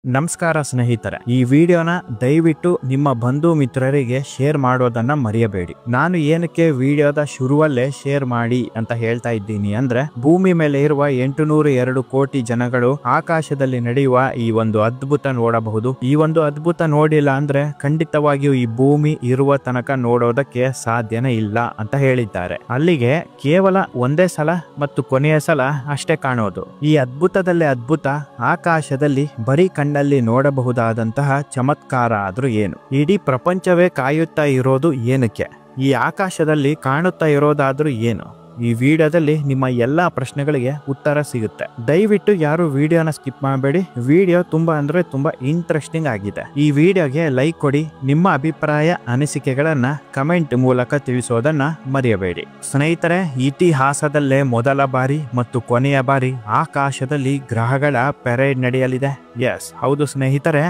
ನಮಸ್ಕಾರ ಸ್ನೇಹಿತರೆ, ಈ ವಿಡಿಯೋನ ದಯವಿಟ್ಟು ನಿಮ್ಮ ಬಂಧು ಮಿತ್ರರಿಗೆ ಶೇರ್ ಮಾಡೋದನ್ನ ಮರೆಯಬೇಡಿ. ನಾನು ಏನಕ್ಕೆ ವಿಡಿಯೋದ ಶುರುವಲ್ಲೇ ಶೇರ್ ಮಾಡಿ ಅಂತ ಹೇಳ್ತಾ ಇದ್ದೀನಿ ಅಂದ್ರೆ, ಭೂಮಿ ಮೇಲೆ ಇರುವ 802 ಕೋಟಿ ಜನಗಳು ಆಕಾಶದಲ್ಲಿ ನಡೆಯುವ ಈ ಒಂದು ಅದ್ಭುತ ನೋಡಬಹುದು. ಈ ಒಂದು ಅದ್ಭುತ ನೋಡಿಲ್ಲ ಅಂದ್ರೆ ಖಂಡಿತವಾಗಿಯೂ ಈ ಭೂಮಿ ಇರುವ ತನಕ ನೋಡೋದಕ್ಕೆ ಸಾಧ್ಯನೇ ಇಲ್ಲ ಅಂತ ಹೇಳಿದ್ದಾರೆ. ಅಲ್ಲಿಗೆ ಕೇವಲ ಒಂದೇ ಸಲ ಮತ್ತು ಕೊನೆಯ ಸಲ ಅಷ್ಟೇ ಕಾಣೋದು. ಈ ಅದ್ಭುತದಲ್ಲೇ ಅದ್ಭುತ ಆಕಾಶದಲ್ಲಿ ಬರೀ ಕಣ್ಣಲ್ಲಿ ನೋಡಬಹುದಾದಂತಹ ಚಮತ್ಕಾರ ಆದ್ರೂ ಏನು? ಇಡೀ ಪ್ರಪಂಚವೇ ಕಾಯುತ್ತಾ ಇರೋದು ಏನಕ್ಕೆ? ಈ ಆಕಾಶದಲ್ಲಿ ಕಾಣುತ್ತಾ ಇರೋದಾದ್ರೂ ಏನು? ಈ ವಿಡಿಯೋದಲ್ಲಿ ನಿಮ್ಮ ಎಲ್ಲಾ ಪ್ರಶ್ನೆಗಳಿಗೆ ಉತ್ತರ ಸಿಗುತ್ತೆ. ದಯವಿಟ್ಟು ಯಾರು ವಿಡಿಯೋನ ಸ್ಕಿಪ್ ಮಾಡಬೇಡಿ. ವಿಡಿಯೋ ತುಂಬಾ ಇಂಟ್ರೆಸ್ಟಿಂಗ್ ಆಗಿದೆ. ಈ ವಿಡಿಯೋಗೆ ಲೈಕ್ ಕೊಡಿ. ನಿಮ್ಮ ಅಭಿಪ್ರಾಯ ಅನಿಸಿಕೆಗಳನ್ನ ಕಮೆಂಟ್ ಮೂಲಕ ತಿಳಿಸೋದನ್ನ ಮರೆಯಬೇಡಿ. ಸ್ನೇಹಿತರೆ, ಇತಿಹಾಸದಲ್ಲೇ ಮೊದಲ ಬಾರಿ ಮತ್ತು ಕೊನೆಯ ಬಾರಿ ಆಕಾಶದಲ್ಲಿ ಗ್ರಹಗಳ ಪೆರೇಡ್ ನಡೆಯಲಿದೆ. ಎಸ್, ಹೌದು ಸ್ನೇಹಿತರೆ,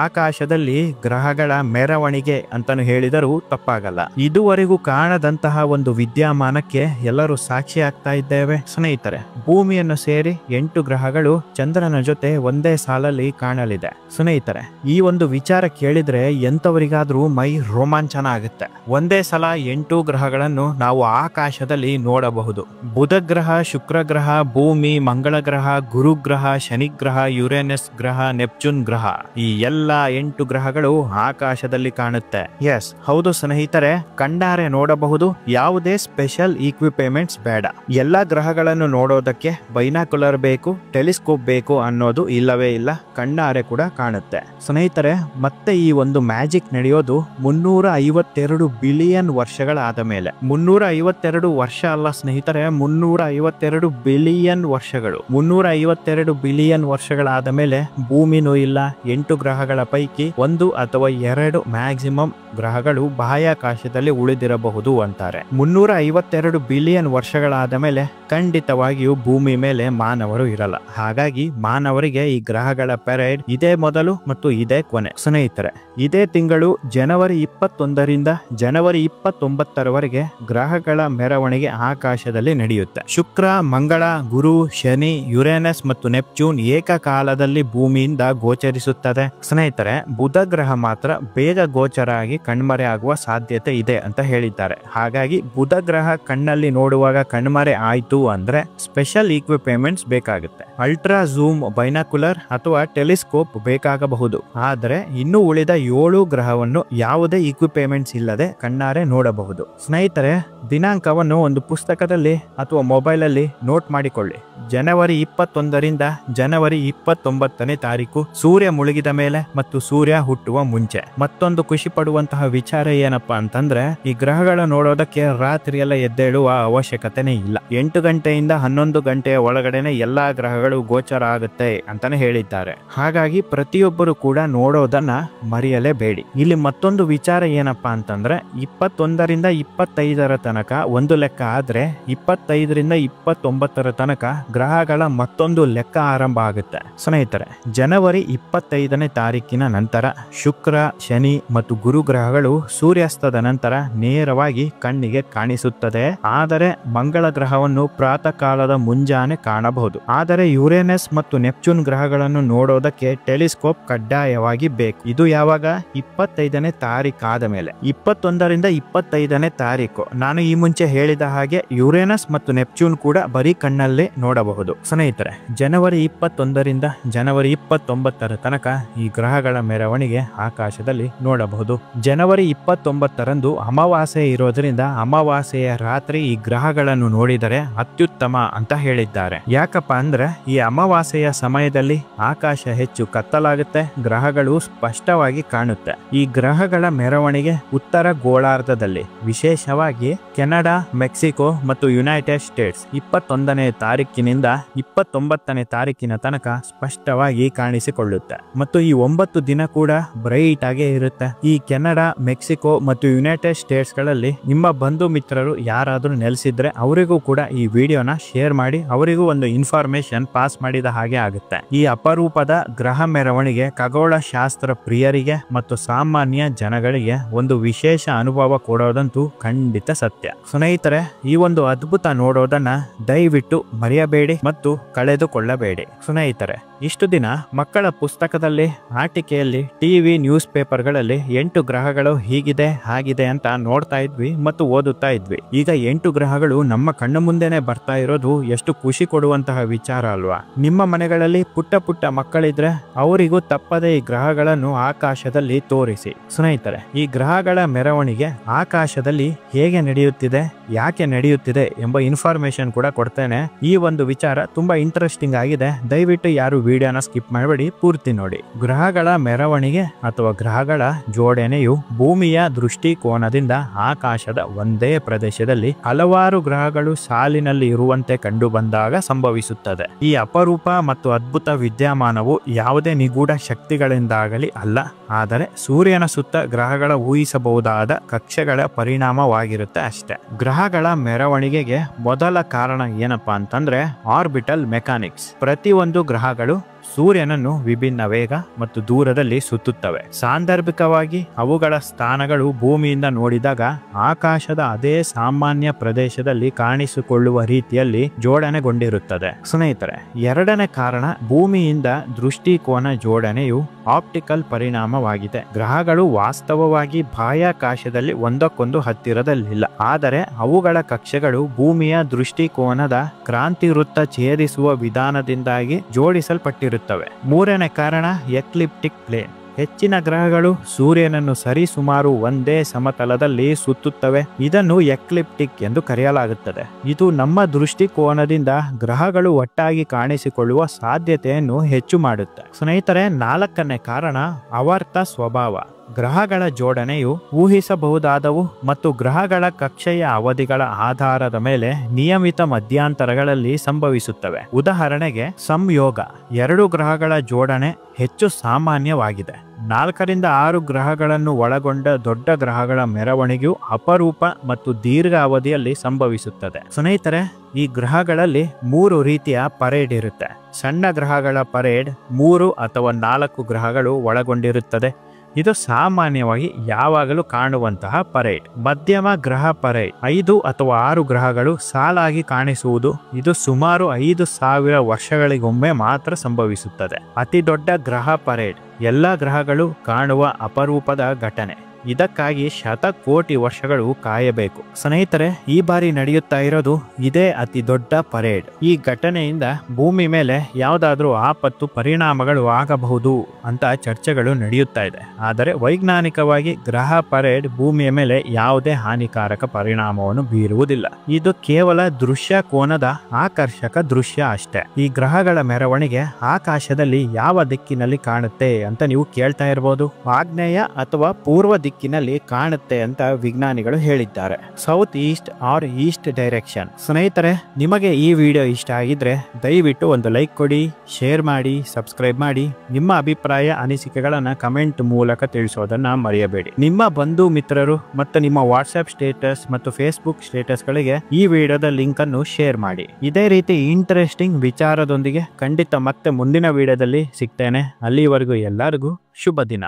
ಆಕಾಶದಲ್ಲಿ ಗ್ರಹಗಳ ಮೆರವಣಿಗೆ ಅಂತಾನು ಹೇಳಿದರೂ ತಪ್ಪಾಗಲ್ಲ. ಇದುವರೆಗೂ ಕಾಣದಂತಹ ಒಂದು ವಿದ್ಯಮಾನಕ್ಕೆ ಎಲ್ಲರೂ ಸಾಕ್ಷಿ ಆಗ್ತಾ ಇದ್ದೇವೆ ಸ್ನೇಹಿತರೆ. ಭೂಮಿಯನ್ನು ಸೇರಿ 8 ಗ್ರಹಗಳು ಚಂದ್ರನ ಜೊತೆ ಒಂದೇ ಸಾಲಲ್ಲಿ ಕಾಣಲಿದೆ ಸ್ನೇಹಿತರೆ. ಈ ಒಂದು ವಿಚಾರ ಕೇಳಿದ್ರೆ ಎಂತವರಿಗಾದ್ರೂ ಮೈ ರೋಮಾಂಚನ ಆಗುತ್ತೆ. ಒಂದೇ ಸಲ 8 ಗ್ರಹಗಳನ್ನು ನಾವು ಆಕಾಶದಲ್ಲಿ ನೋಡಬಹುದು. ಬುಧ ಗ್ರಹ, ಶುಕ್ರ ಗ್ರಹ, ಭೂಮಿ, ಮಂಗಳ ಗ್ರಹ, ಗುರು ಗ್ರಹ, ಶನಿ ಗ್ರಹ, ಯುರೇನಸ್ ಗ್ರಹ, ನೆಪ್ಚೂನ್ ಗ್ರಹ, ಈ ಎಲ್ಲ 8 ಗ್ರಹಗಳು ಆಕಾಶದಲ್ಲಿ ಕಾಣುತ್ತೆ. ಎಸ್, ಹೌದು ಸ್ನೇಹಿತರೆ, ಕಣ್ಣಾರೆ ನೋಡಬಹುದು. ಯಾವುದೇ ಸ್ಪೆಷಲ್ ಇಕ್ವಿಪ್ಮೆಂಟ್ಸ್ ಬೇಡ. ಎಲ್ಲಾ ಗ್ರಹಗಳನ್ನು ನೋಡೋದಕ್ಕೆ ಬೈನಾಕ್ಯುಲರ್ ಬೇಕು, ಟೆಲಿಸ್ಕೋಪ್ ಬೇಕು ಅನ್ನೋದು ಇಲ್ಲವೇ ಇಲ್ಲ. ಕಣ್ಣಾರೆ ಕೂಡ ಕಾಣುತ್ತೆ ಸ್ನೇಹಿತರೆ. ಮತ್ತೆ ಈ ಒಂದು ಮ್ಯಾಜಿಕ್ ನಡೆಯೋದು 352 ಬಿಲಿಯನ್ ವರ್ಷಗಳಾದ ಮೇಲೆ. 352 ವರ್ಷ ಅಲ್ಲ ಸ್ನೇಹಿತರೆ, 352 ಬಿಲಿಯನ್ ವರ್ಷಗಳು. 352 ಬಿಲಿಯನ್ ವರ್ಷಗಳಾದ ಮೇಲೆ ಭೂಮಿನೂ ಇಲ್ಲ. 8 ಗ್ರಹಗಳ ಪೈಕಿ 1 ಅಥವಾ 2 ಮ್ಯಾಕ್ಸಿಮಮ್ ಗ್ರಹಗಳು ಬಾಹ್ಯಾಕಾಶದಲ್ಲಿ ಉಳಿದಿರಬಹುದು ಅಂತಾರೆ. 352 ಬಿಲಿಯನ್ ವರ್ಷಗಳಾದ ಮೇಲೆ ಖಂಡಿತವಾಗಿಯೂ ಭೂಮಿ ಮೇಲೆ ಮಾನವರು ಇರಲ್ಲ. ಹಾಗಾಗಿ ಮಾನವರಿಗೆ ಈ ಗ್ರಹಗಳ ಪೆರೇಡ್ ಇದೇ ಮೊದಲು ಮತ್ತು ಇದೇ ಕೊನೆ ಸ್ನೇಹಿತರೆ. ಇದೇ ತಿಂಗಳು ಜನವರಿ 21ರಿಂದ ಜನವರಿ 29ರವರೆಗೆ ಗ್ರಹಗಳ ಮೆರವಣಿಗೆ ಆಕಾಶದಲ್ಲಿ ನಡೆಯುತ್ತೆ. ಶುಕ್ರ, ಮಂಗಳ, ಗುರು, ಶನಿ, ಯುರೇನಸ್ ಮತ್ತು ನೆಪ್ಚೂನ್ ಏಕಕಾಲದಲ್ಲಿ ಭೂಮಿಯಿಂದ ಗೋಚರಿಸುತ್ತದೆ ಸ್ನೇಹಿತರೆ. ಬುಧ ಗ್ರಹ ಮಾತ್ರ ಬೇಗ ಗೋಚರ ಆಗಿ ಕಣ್ಮರೆ ಆಗುವ ಸಾಧ್ಯತೆ ಇದೆ ಅಂತ ಹೇಳಿದ್ದಾರೆ. ಹಾಗಾಗಿ ಬುಧ ಗ್ರಹ ಕಣ್ಣಲ್ಲಿ ನೋಡುವಾಗ ಕಣ್ಮರೆ ಆಯ್ತು ಅಂದ್ರೆ ಸ್ಪೆಷಲ್ ಇಕ್ವಿಪ್ಮೆಂಟ್ಸ್ ಬೇಕಾಗುತ್ತೆ. ಅಲ್ಟ್ರಾ ಝೂಮ್ ಬೈನಾಕ್ಯುಲರ್ ಅಥವಾ ಟೆಲಿಸ್ಕೋಪ್ ಬೇಕಾಗಬಹುದು. ಆದರೆ ಇನ್ನು ಉಳಿದ 7 ಗ್ರಹವನ್ನು ಯಾವುದೇ ಇಕ್ವಿಪ್ಮೆಂಟ್ಸ್ ಇಲ್ಲದೆ ಕಣ್ಣಾರೆ ನೋಡಬಹುದು ಸ್ನೇಹಿತರೆ. ದಿನಾಂಕವನ್ನು ಒಂದು ಪುಸ್ತಕದಲ್ಲಿ ಅಥವಾ ಮೊಬೈಲ್ ಅಲ್ಲಿ ನೋಟ್ ಮಾಡಿಕೊಳ್ಳಿ. ಜನವರಿ 21ರಿಂದ ಜನವರಿ 29ನೇ ತಾರೀಕು ಸೂರ್ಯ ಮುಳುಗಿದ ಮೇಲೆ ಮತ್ತು ಸೂರ್ಯ ಹುಟ್ಟುವ ಮುಂಚೆ. ಮತ್ತೊಂದು ಖುಷಿ ಪಡುವಂತಹ ವಿಚಾರ ಏನಪ್ಪಾ ಅಂತಂದ್ರೆ, ಈ ಗ್ರಹಗಳ ನೋಡೋದಕ್ಕೆ ರಾತ್ರಿ ಎಲ್ಲ ಎದ್ದೇಳುವ ಅವಶ್ಯಕತೆನೇ ಇಲ್ಲ. 8 ಗಂಟೆಯಿಂದ 11 ಗಂಟೆಯ ಒಳಗಡೆನೆ ಎಲ್ಲಾ ಗ್ರಹಗಳು ಗೋಚರ ಆಗುತ್ತೆ ಅಂತಾನೆ ಹೇಳಿದ್ದಾರೆ. ಹಾಗಾಗಿ ಪ್ರತಿಯೊಬ್ಬರು ಕೂಡ ನೋಡೋದನ್ನ ಮರೆಯಲೇಬೇಡಿ. ಇಲ್ಲಿ ಮತ್ತೊಂದು ವಿಚಾರ ಏನಪ್ಪಾ ಅಂತಂದ್ರೆ, 21ರಿಂದ 25ರ ತನಕ ಒಂದು ಲೆಕ್ಕ ಆದ್ರೆ 25ರಿಂದ 29ರ ತನಕ ಗ್ರಹಗಳ ಮತ್ತೊಂದು ಲೆಕ್ಕ ಆರಂಭ ಆಗುತ್ತೆ ಸ್ನೇಹಿತರೆ. ಜನವರಿ 25ನೇ ತಾರೀಕಿನ ನಂತರ ಶುಕ್ರ, ಶನಿ ಮತ್ತು ಗುರು ಗ್ರಹಗಳು ಸೂರ್ಯಾಸ್ತದ ನಂತರ ನೇರವಾಗಿ ಕಣ್ಣಿಗೆ ಕಾಣಿಸುತ್ತದೆ. ಆದರೆ ಮಂಗಳ ಗ್ರಹವನ್ನು ಪ್ರಾತಃ ಕಾಲದ ಮುಂಜಾನೆ ಕಾಣಬಹುದು. ಆದರೆ ಯುರೇನಸ್ ಮತ್ತು ನೆಪ್ಚೂನ್ ಗ್ರಹಗಳನ್ನು ನೋಡೋದಕ್ಕೆ ಟೆಲಿಸ್ಕೋಪ್ ಕಡ್ಡಾಯವಾಗಿ ಬೇಕು. ಇದು ಯಾವಾಗ? 25ನೇ ತಾರೀಕು ಆದ ಮೇಲೆ. 21ರಿಂದ 25ನೇ ತಾರೀಕು ನಾನು ಈ ಮುಂಚೆ ಹೇಳಿದ ಹಾಗೆ ಯುರೇನಸ್ ಮತ್ತು ನೆಪ್ಚೂನ್ ಕೂಡ ಬರೀ ಕಣ್ಣಲ್ಲಿ ನೋಡಬಹುದು ಸ್ನೇಹಿತರೆ. ಜನವರಿ 21ರಿಂದ ಜನವರಿ 29ರ ತನಕ ಈ ಗ್ರಹಗಳ ಮೆರವಣಿಗೆ ಆಕಾಶದಲ್ಲಿ ನೋಡಬಹುದು. ಜನವರಿ 29ರಂದು ಅಮಾವಾಸ್ಯೆ ಇರೋದ್ರಿಂದ ಅಮಾವಾಸ್ಯೆಯ ರಾತ್ರಿ ಈ ಗ್ರಹಗಳನ್ನು ನೋಡಿದರೆ ಅತ್ಯುತ್ತಮ ಅಂತ ಹೇಳಿದ್ದಾರೆ. ಯಾಕಪ್ಪ ಅಂದ್ರೆ ಈ ಅಮಾವಾಸ್ಯೆಯ ಸಮಯದಲ್ಲಿ ಆಕಾಶ ಹೆಚ್ಚು ಕತ್ತಲಾಗುತ್ತೆ, ಗ್ರಹಗಳು ಸ್ಪಷ್ಟವಾಗಿ ಕಾಣುತ್ತೆ. ಈ ಗ್ರಹಗಳ ಮೆರವಣಿಗೆ ಉತ್ತರ ಗೋಳಾರ್ಧದಲ್ಲಿ, ವಿಶೇಷವಾಗಿ ಕೆನಡಾ, ಮೆಕ್ಸಿಕೋ ಮತ್ತು ಯುನೈಟೆಡ್ ಸ್ಟೇಟ್ಸ್ 21ನೇ ತಾರೀಕಿನಿಂದ 29ನೇ ತಾರೀಕಿನ ತನಕ ಸ್ಪಷ್ಟವಾಗಿ ಕಾಣಿಸಿಕೊಳ್ಳುತ್ತೆ. ಮತ್ತು ಈ 9 ದಿನ ಕೂಡ ಬ್ರೈಟ್ ಆಗೇ ಇರುತ್ತೆ. ಈ ಕೆನಡಾ, ಮೆಕ್ಸಿಕೋ ಮತ್ತು ಯುನೈಟೆಡ್ ಸ್ಟೇಟ್ಸ್ ಗಳಲ್ಲಿ ನಿಮ್ಮ ಬಂಧು ಮಿತ್ರರು ಯಾರಾದ್ರೂ ನೆಲೆಸಿದ್ರೆ ಅವರಿಗೂ ಕೂಡ ಈ ವಿಡಿಯೋನ ಶೇರ್ ಮಾಡಿ, ಅವರಿಗೂ ಒಂದು ಇನ್ಫಾರ್ಮೇಶನ್ ಪಾಸ್ ಮಾಡಿದ ಹಾಗೆ ಆಗುತ್ತೆ. ಈ ಅಪರೂಪದ ಗ್ರಹ ಮೆರವಣಿಗೆ ಖಗೋಳ ಶಾಸ್ತ್ರ ಪ್ರಿಯರಿಗೆ ಮತ್ತು ಸಾಮಾನ್ಯ ಜನಗಳಿಗೆ ಒಂದು ವಿಶೇಷ ಅನುಭವ ಕೊಡೋದಂತೂ ಖಂಡಿತ ಸತ್ಯ ಸ್ನೇಹಿತರೆ. ಈ ಒಂದು ಅದ್ಭುತ ನೋಡೋದನ್ನ ದಯವಿಟ್ಟು ಮರೆಯಬೇಡಿ ಮತ್ತು ಕಳೆದುಕೊಳ್ಳಬೇಡಿ ಸ್ನೇಹಿತರೆ. ಇಷ್ಟು ದಿನ ಮಕ್ಕಳ ಪುಸ್ತಕದಲ್ಲಿ, ಆಟಿಕೆಯಲ್ಲಿ, ಟಿವಿ, ನ್ಯೂಸ್ ಪೇಪರ್ಗಳಲ್ಲಿ 8 ಗ್ರಹಗಳು ಹೀಗಿದೆ ಹಾಗಿದೆ ಅಂತ ನೋಡ್ತಾ ಇದ್ವಿ ಮತ್ತು ಓದುತ್ತಾ ಇದ್ವಿ. ಈಗ 8 ಗ್ರಹಗಳು ನಮ್ಮ ಕಣ್ಣು ಮುಂದೆನೆ ಬರ್ತಾ ಇರೋದು ಎಷ್ಟು ಖುಷಿ ಕೊಡುವಂತಹ ವಿಚಾರ ಅಲ್ವಾ? ನಿಮ್ಮ ಮನೆಗಳಲ್ಲಿ ಪುಟ್ಟ ಪುಟ್ಟ ಮಕ್ಕಳಿದ್ರೆ ಅವರಿಗೂ ತಪ್ಪದೆ ಈ ಗ್ರಹಗಳನ್ನು ಆಕಾಶದಲ್ಲಿ ತೋರಿಸಿ. ಸ್ನೇಹಿತರೆ, ಈ ಗ್ರಹಗಳ ಮೆರವಣಿಗೆ ಆಕಾಶದಲ್ಲಿ ಹೇಗೆ ನಡೆಯುತ್ತಿದೆ, ಯಾಕೆ ನಡೆಯುತ್ತಿದೆ ಎಂಬ ಇನ್ಫಾರ್ಮೇಶನ್ ಕೂಡ ಕೊಡ್ತೇನೆ. ಈ ಒಂದು ವಿಚಾರ ತುಂಬಾ ಇಂಟ್ರೆಸ್ಟಿಂಗ್ ಆಗಿದೆ. ದಯವಿಟ್ಟು ಯಾರು ವಿಡಿಯೋನ ಸ್ಕಿಪ್ ಮಾಡಬೇಡಿ, ಪೂರ್ತಿ ನೋಡಿ. ಗ್ರಹಗಳ ಮೆರವಣಿಗೆ ಅಥವಾ ಗ್ರಹಗಳ ಜೋಡಣೆಯು ಭೂಮಿಯ ದೃಷ್ಟಿಕೋನದಿಂದ ಆಕಾಶದ ಒಂದೇ ಪ್ರದೇಶದಲ್ಲಿ ಹಲವಾರು ಗ್ರಹಗಳು ಸಾಲಿನಲ್ಲಿ ಇರುವಂತೆ ಕಂಡು ಬಂದಾಗ ಸಂಭವಿಸುತ್ತದೆ. ಈ ಅಪರೂಪ ಮತ್ತು ಅದ್ಭುತ ವಿದ್ಯಮಾನವು ಯಾವುದೇ ನಿಗೂಢ ಶಕ್ತಿಗಳಿಂದಾಗಲಿ ಅಲ್ಲ, ಆದರೆ ಸೂರ್ಯನ ಸುತ್ತ ಗ್ರಹಗಳ ಊಹಿಸಬಹುದಾದ ಕಕ್ಷೆಗಳ ಪರಿಣಾಮವಾಗಿರುತ್ತೆ ಅಷ್ಟೇ. ಗ್ರಹಗಳ ಮೆರವಣಿಗೆಗೆ ಮೊದಲ ಕಾರಣ ಏನಪ್ಪಾ ಅಂತಂದ್ರೆ ಆರ್ಬಿಟಲ್ ಮೆಕ್ಯಾನಿಕ್ಸ್. ಪ್ರತಿಯೊಂದು ಗ್ರಹಗಳು ಸೂರ್ಯನನ್ನು ವಿಭಿನ್ನ ವೇಗ ಮತ್ತು ದೂರದಲ್ಲಿ ಸುತ್ತುತ್ತವೆ. ಸಾಂದರ್ಭಿಕವಾಗಿ ಅವುಗಳ ಸ್ಥಾನಗಳು ಭೂಮಿಯಿಂದ ನೋಡಿದಾಗ ಆಕಾಶದ ಅದೇ ಸಾಮಾನ್ಯ ಪ್ರದೇಶದಲ್ಲಿ ಕಾಣಿಸಿಕೊಳ್ಳುವ ರೀತಿಯಲ್ಲಿ ಜೋಡಣೆಗೊಂಡಿರುತ್ತದೆ. ಸ್ನೇಹಿತರೆ, ಎರಡನೇ ಕಾರಣ ಭೂಮಿಯಿಂದ ದೃಷ್ಟಿಕೋನ ಜೋಡಣೆಯು ಆಪ್ಟಿಕಲ್ ಪರಿಣಾಮವಾಗಿದೆ. ಗ್ರಹಗಳು ವಾಸ್ತವವಾಗಿ ಬಾಹ್ಯಾಕಾಶದಲ್ಲಿ ಒಂದಕ್ಕೊಂದು ಹತ್ತಿರದಲ್ಲಿಲ್ಲ, ಆದರೆ ಅವುಗಳ ಕಕ್ಷೆಗಳು ಭೂಮಿಯ ದೃಷ್ಟಿಕೋನದ ಕ್ರಾಂತಿ ವೃತ್ತ ಛೇದಿಸುವ ವಿಧಾನದಿಂದಾಗಿ ಜೋಡಿಸಲ್ಪಟ್ಟಿರುತ್ತವೆ. ಮೂರನೇ ಕಾರಣ ಎಕ್ಲಿಪ್ಟಿಕ್ ಪ್ಲೇನ್. ಹೆಚ್ಚಿನ ಗ್ರಹಗಳು ಸೂರ್ಯನನ್ನು ಸರಿ ಸುಮಾರು ಒಂದೇ ಸಮತಲದಲ್ಲಿ ಸುತ್ತುತ್ತವೆ. ಇದನ್ನು ಎಕ್ಲಿಪ್ಟಿಕ್ ಎಂದು ಕರೆಯಲಾಗುತ್ತದೆ. ಇದು ನಮ್ಮ ದೃಷ್ಟಿಕೋನದಿಂದ ಗ್ರಹಗಳು ಒಟ್ಟಾಗಿ ಕಾಣಿಸಿಕೊಳ್ಳುವ ಸಾಧ್ಯತೆಯನ್ನು ಹೆಚ್ಚು ಮಾಡುತ್ತೆ. ಸ್ನೇಹಿತರೆ, ನಾಲ್ಕನೇ ಕಾರಣ ಆವರ್ತ ಸ್ವಭಾವ. ಗ್ರಹಗಳ ಜೋಡಣೆಯು ಊಹಿಸಬಹುದಾದವು ಮತ್ತು ಗ್ರಹಗಳ ಕಕ್ಷೆಯ ಅವಧಿಗಳ ಆಧಾರದ ಮೇಲೆ ನಿಯಮಿತ ಮಧ್ಯಂತರಗಳಲ್ಲಿ ಸಂಭವಿಸುತ್ತವೆ. ಉದಾಹರಣೆಗೆ, ಸಂಯೋಗ 2 ಗ್ರಹಗಳ ಜೋಡಣೆ ಹೆಚ್ಚು ಸಾಮಾನ್ಯವಾಗಿದೆ. 4 ರಿಂದ 6 ಗ್ರಹಗಳನ್ನು ಒಳಗೊಂಡ ದೊಡ್ಡ ಗ್ರಹಗಳ ಮೆರವಣಿಗೆಯು ಅಪರೂಪ ಮತ್ತು ದೀರ್ಘ ಅವಧಿಯಲ್ಲಿ ಸಂಭವಿಸುತ್ತದೆ. ಸ್ನೇಹಿತರೆ, ಈ ಗ್ರಹಗಳಲ್ಲಿ 3 ರೀತಿಯ ಪರೇಡ್ ಇರುತ್ತೆ. ಸಣ್ಣ ಗ್ರಹಗಳ ಪರೇಡ್ 3 ಅಥವಾ 4 ಗ್ರಹಗಳು ಒಳಗೊಂಡಿರುತ್ತದೆ. ಇದು ಸಾಮಾನ್ಯವಾಗಿ ಯಾವಾಗಲೂ ಕಾಣುವಂತಹ ಪರೇಡ್. ಮಧ್ಯಮ ಗ್ರಹ ಪರೇಡ್ 5 ಅಥವಾ 6 ಗ್ರಹಗಳು ಸಾಲಾಗಿ ಕಾಣಿಸುವುದು. ಇದು ಸುಮಾರು 5,000 ವರ್ಷಗಳಿಗೊಮ್ಮೆ ಮಾತ್ರ ಸಂಭವಿಸುತ್ತದೆ. ಅತಿ ದೊಡ್ಡ ಗ್ರಹ ಪರೇಡ್ ಎಲ್ಲ ಗ್ರಹಗಳು ಕಾಣುವ ಅಪರೂಪದ ಘಟನೆ. ಇದಕ್ಕಾಗಿ ಶತಕೋಟಿ ವರ್ಷಗಳು ಕಾಯಬೇಕು. ಸ್ನೇಹಿತರೆ, ಈ ಬಾರಿ ನಡೆಯುತ್ತಾ ಇರೋದು ಇದೇ ಅತಿ ದೊಡ್ಡ ಪರೇಡ್. ಈ ಘಟನೆಯಿಂದ ಭೂಮಿ ಮೇಲೆ ಯಾವುದಾದ್ರೂ ಆಪತ್ತು ಪರಿಣಾಮಗಳು ಆಗಬಹುದು ಅಂತ ಚರ್ಚೆಗಳು ನಡೆಯುತ್ತಾ ಇದೆ. ಆದರೆ ವೈಜ್ಞಾನಿಕವಾಗಿ ಗ್ರಹ ಪರೇಡ್ ಭೂಮಿಯ ಮೇಲೆ ಯಾವುದೇ ಹಾನಿಕಾರಕ ಪರಿಣಾಮವನ್ನು ಬೀರುವುದಿಲ್ಲ. ಇದು ಕೇವಲ ದೃಶ್ಯ ಕೋನದ ಆಕರ್ಷಕ ದೃಶ್ಯ ಅಷ್ಟೇ. ಈ ಗ್ರಹಗಳ ಮೆರವಣಿಗೆ ಆಕಾಶದಲ್ಲಿ ಯಾವ ದಿಕ್ಕಿನಲ್ಲಿ ಕಾಣುತ್ತೆ ಅಂತ ನೀವು ಕೇಳ್ತಾ ಇರಬಹುದು. ಆಗ್ನೇಯ ಅಥವಾ ಪೂರ್ವ ದಿಕ್ಕಿನಲ್ಲಿ ಕಾಣುತ್ತೆ ಅಂತ ವಿಜ್ಞಾನಿಗಳು ಹೇಳಿದ್ದಾರೆ. South east or east direction. ಸ್ನೇಹಿತರೆ, ನಿಮಗೆ ಈ ವಿಡಿಯೋ ಇಷ್ಟ ಆಗಿದ್ರೆ ದಯವಿಟ್ಟು ಒಂದು ಲೈಕ್ ಕೊಡಿ, ಶೇರ್ ಮಾಡಿ, ಸಬ್ಸ್ಕ್ರೈಬ್ ಮಾಡಿ. ನಿಮ್ಮ ಅಭಿಪ್ರಾಯ ಅನಿಸಿಕೆಗಳನ್ನ ಕಮೆಂಟ್ ಮೂಲಕ ತಿಳಿಸೋದನ್ನ ಮರೆಯಬೇಡಿ. ನಿಮ್ಮ ಬಂಧು ಮಿತ್ರರು ಮತ್ತು ನಿಮ್ಮ ವಾಟ್ಸ್ಆಪ್ ಸ್ಟೇಟಸ್ ಮತ್ತು ಫೇಸ್ಬುಕ್ ಸ್ಟೇಟಸ್ಗಳಿಗೆ ಈ ವಿಡಿಯೋದ ಲಿಂಕ್ ಅನ್ನು ಶೇರ್ ಮಾಡಿ. ಇದೇ ರೀತಿ ಇಂಟ್ರೆಸ್ಟಿಂಗ್ ವಿಚಾರದೊಂದಿಗೆ ಖಂಡಿತ ಮತ್ತೆ ಮುಂದಿನ ವಿಡಿಯೋದಲ್ಲಿ ಸಿಗ್ತೇನೆ. ಅಲ್ಲಿವರೆಗೂ ಎಲ್ಲರಿಗೂ ಶುಭ ದಿನ.